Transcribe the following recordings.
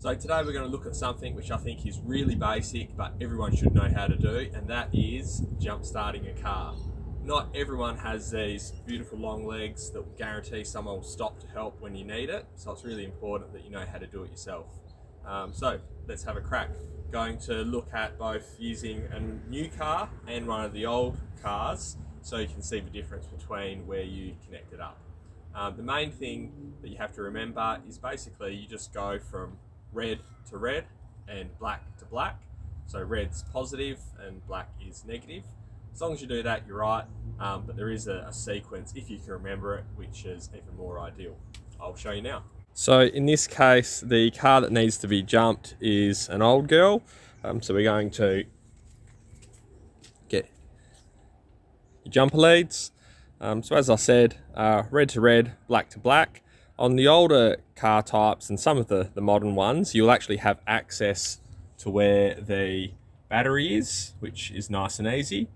So today we're going to look at something which I think is really basic but everyone should know how to do, and that is jump starting a car. Not everyone has these beautiful long legs that will guarantee someone will stop to help when you need it, so it's really important that you know how to do it yourself. So let's have a crack. Going to look at both using a new car and one of the old cars so you can see the difference between where you connect it up. The main thing that you have to remember is basically you just go from red to red and black to black. So red's positive and black is negative. As long as you do that, you're right, but there is a sequence, if you can remember it, which is even more ideal. I'll show you now. So in this case, the car that needs to be jumped is an old girl. So we're going to get your jumper leads. So as I said, red to red, black to black. On the older car types and some of the modern ones, you'll actually have access to where the battery is, which is nice and easy.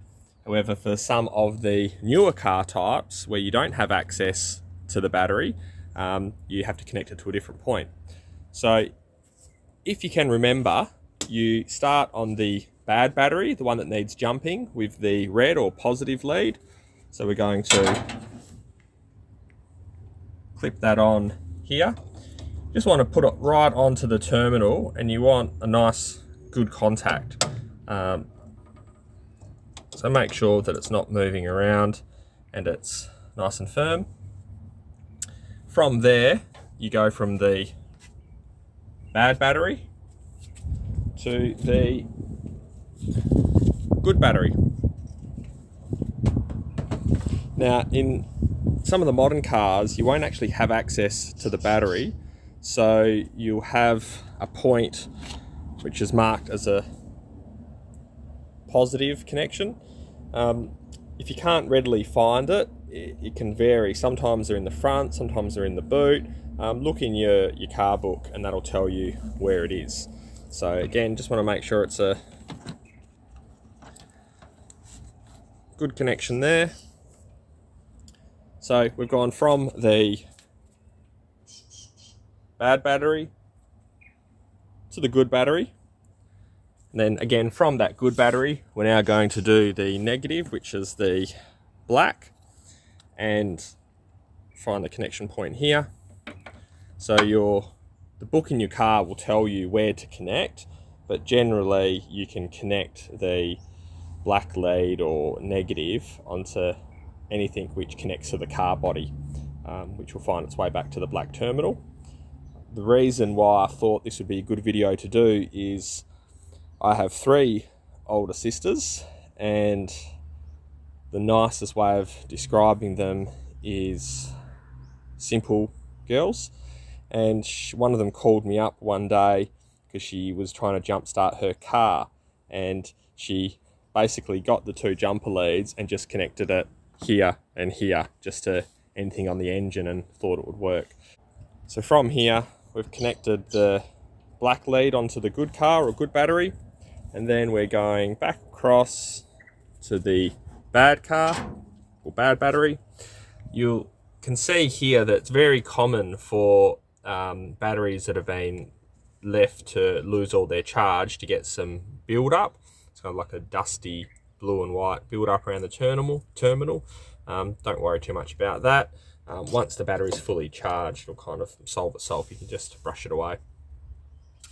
However, for some of the newer car types where you don't have access to the battery, you have to connect it to a different point. So if you can remember, you start on the bad battery, the one that needs jumping, with the red or positive lead. So we're going to clip that on here. Just want to put it right onto the terminal, and you want a nice good contact. So make sure that it's not moving around and it's nice and firm. From there, you go from the bad battery to the good battery. Now, in some of the modern cars, you won't actually have access to the battery, so you'll have a point which is marked as a positive connection. If you can't readily find it, it can vary. Sometimes they're in the front, sometimes they're in the boot. Look in your car book and that'll tell you where it is. So again, just want to make sure it's a good connection there. So we've gone from the bad battery to the good battery. And then again, from that good battery, we're now going to do the negative, which is the black, and find the connection point here. So the book in your car will tell you where to connect, but generally you can connect the black lead or negative onto anything which connects to the car body, which will find its way back to the black terminal. The reason why I thought this would be a good video to do is I have 3 older sisters, and the nicest way of describing them is simple girls. And one of them called me up one day because she was trying to jumpstart her car, and she basically got the 2 jumper leads and just connected it here and here, just to anything on the engine, and thought it would work. So from here, we've connected the black lead onto the good car or good battery, and then we're going back across to the bad car or bad battery. You can see here that it's very common for batteries that have been left to lose all their charge to get some build up. It's kind of like a dusty blue and white build up around the terminal. Don't worry too much about that. Once the battery's fully charged, it'll kind of solve itself. You can just brush it away.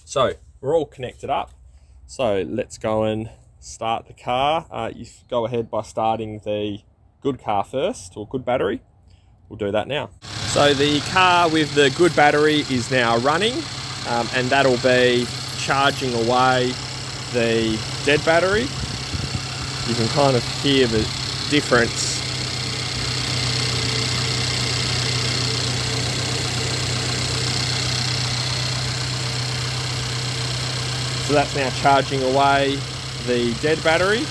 So we're all connected up. So let's go and start the car. You go ahead by starting the good car first, or good battery. We'll do that now. So the car with the good battery is now running, and that'll be charging away the dead battery. You can kind of hear the difference. So that's now charging away the dead battery.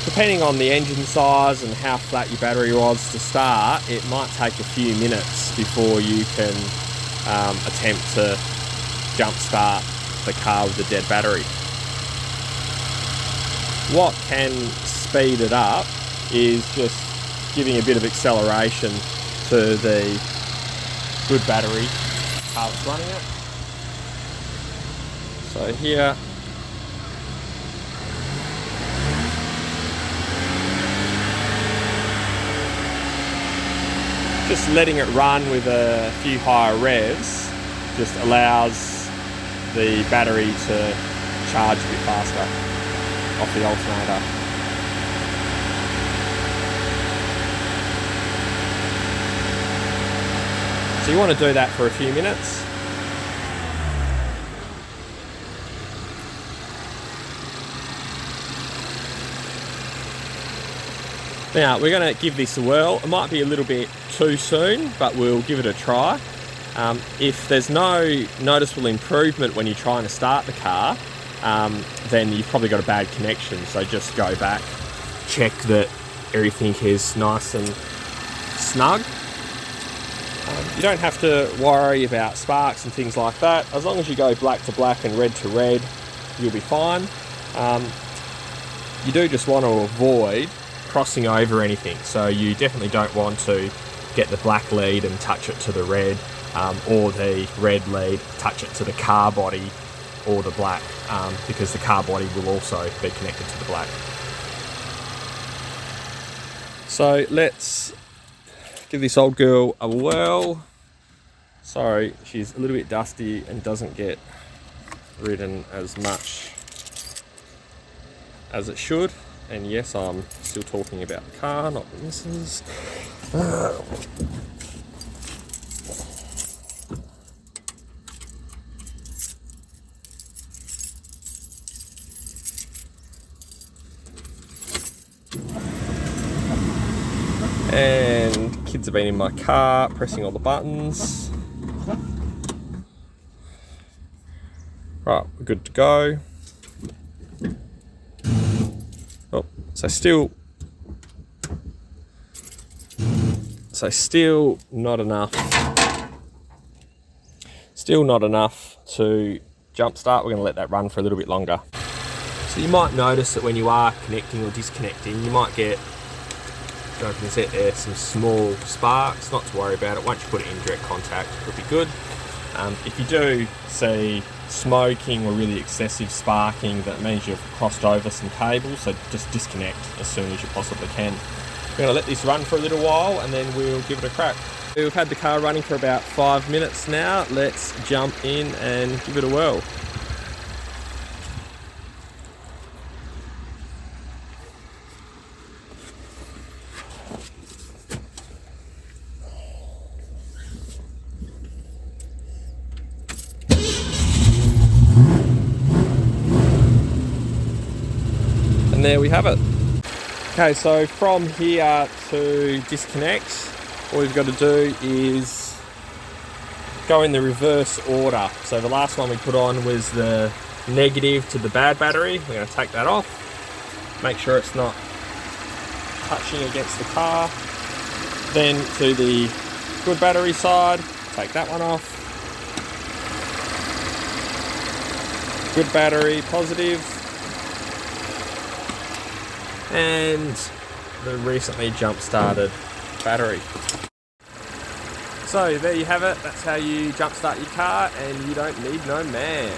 Depending on the engine size and how flat your battery was to start, it might take a few minutes before you can attempt to jump start the car with the dead battery. What can speed it up is just giving a bit of acceleration to the good battery car that's running it. So here, just letting it run with a few higher revs just allows the battery to charge a bit faster off the alternator. So you want to do that for a few minutes. Now we're going to give this a whirl. It might be a little bit too soon, but we'll give it a try. If there's no noticeable improvement when you're trying to start the car, then you've probably got a bad connection. So just go back, check that everything is nice and snug. You don't have to worry about sparks and things like that. As long as you go black to black and red to red, you'll be fine. You do just want to avoid crossing over anything, so you definitely don't want to get the black lead and touch it to the red, or the red lead, touch it to the car body or the black, because the car body will also be connected to the black. So let's give this old girl a whirl. Sorry, she's a little bit dusty and doesn't get ridden as much as it should. And yes, I'm still talking about the car, not the missus. And kids have been in my car pressing all the buttons. Right, we're good to go. Oh, so still not enough. Still not enough to jumpstart. We're going to let that run for a little bit longer. So you might notice that when you are connecting or disconnecting, you might get, so I can set there, some small sparks. Not to worry about it. Once you put it in direct contact, it'll be good. If you do see smoking or really excessive sparking, that means you've crossed over some cables, so just disconnect as soon as you possibly can. We're going to let this run for a little while and then we'll give it a crack. We've had the car running for about 5 minutes now. Let's jump in and give it a whirl. And there we have it. Okay, so from here to disconnect, all we've got to do is go in the reverse order. So the last one we put on was the negative to the bad battery. We're going to take that off, make sure it's not touching against the car. Then to the good battery side, take that one off. Good battery, positive. And the recently jump-started battery. So there you have it. That's how you jump-start your car, and you don't need no man.